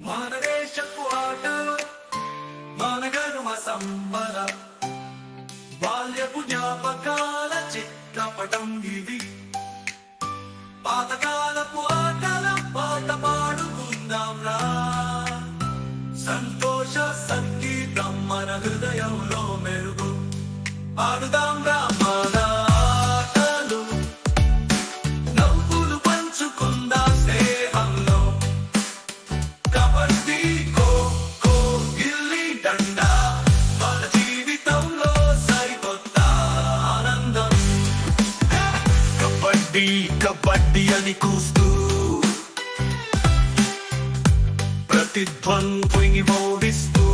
మన దేశపు ఆటలు మన గర్వ సంబర బాల్యపు జ్ఞాపకాల చిత్రపటం ఇది. పాతకాలపు ఆటల పాట పాడుకుందాం రా, సంతోష సంగీతం మన హృదయంలో మెరుగు. పాడుదాం రా మన ఆటలు, నవ్వులు పంచుకుందాం స్నేహంలో. కబడ్డీ, ఖోఖో, గిల్లీ డండా మన జీవితంలో సరికొత్త ఆనందం. కబడ్డీ కబడ్డీ అని కూస్తూ ప్రతిధ్వని మోగిస్తూ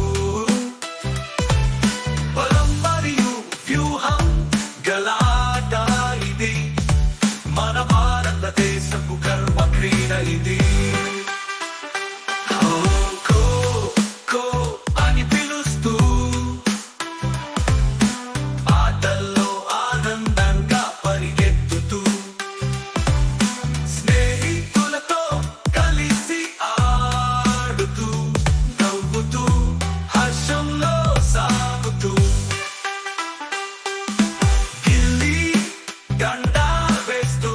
బలం మరియు వ్యూహం గల ఆట ఇది. మన భారతదేశపు గర్వ క్రీడ ఇది. ఖో అని పిలుస్తూ ఆటల్లో ఆనందంగా పరిగెత్తుతూ స్నేహితులతో కలిసి ఆడుతూ నవ్వుతూ హర్షంలో సాగుతూ గిల్లీ డండా వేస్తూ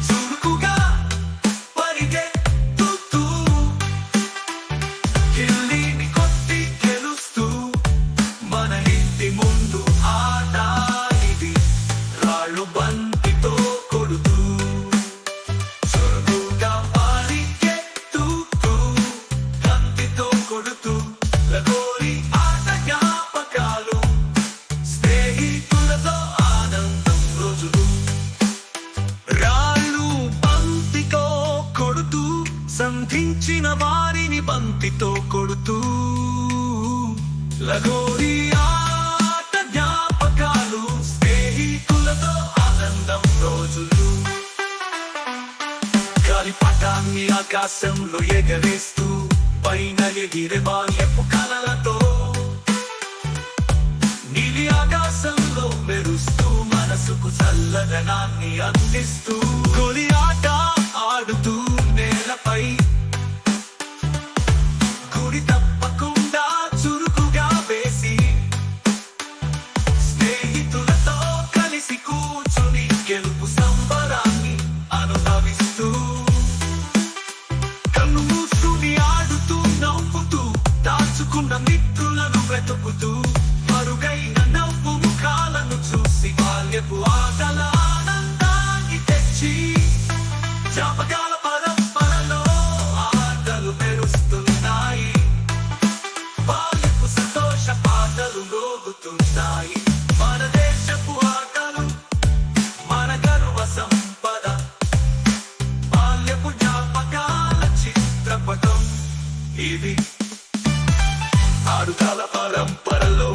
చురుకుగా పరిగెత్తుతూ గిల్లీని కొట్టి గెలుస్తూ మన ఇంటి ముందు ఆట ఇది. రాళ్ళు బంతితో కొడుతూ చురుకుగా పరిగెత్తుతూ బంతితో కొడుతూ లగోరి ఆట జ్ఞాపకాలు, స్నేహితులతో ఆనందం రోజులు. రాళ్ళు బంతితో కొడుతూ సంధించిన వారిని బంతితో కొడుతూ లగోరి ఆట జ్ఞాపకాలు, స్నేహితులతో ఆనందం రోజులు. గాలిపటాన్ని ఆకాశంలో ఎగరేస్తూ పైన ఎగిరే బాల్యపు కలలతో నీలి ఆకాశంలో మెరుస్తూ మనసుకు చల్లదనాన్ని అందిస్తూ గోలి ఆట ఆడుతూ నేలపై గుడి తప్పకుండా చురుకుగా వేసి స్నేహితులతో కలిసి కూర్చుని గెలుపు సంబరాన్ని అనుభవిస్తూ కన్ను మూసుకుని ఆడుతూ నవ్వుతూ దాచుకున్న మిత్రులను వెతుకుతూ మరుగైన నవ్వు ముఖాలను చూసి బాల్యపు ఆటల ఆనందాన్ని తెచ్చి జ్ఞాపకాల పరంపరలో ఆటలు మెరుస్తున్నాయి. బాల్యపు సంతోష పాటలు మోగుతున్నాయి. మన దేశపు ఆటలు మన గర్వ సంపద, బాల్యపు జ్ఞాపకాల చిత్రపటం ఇది. ఆటల పరంపరలో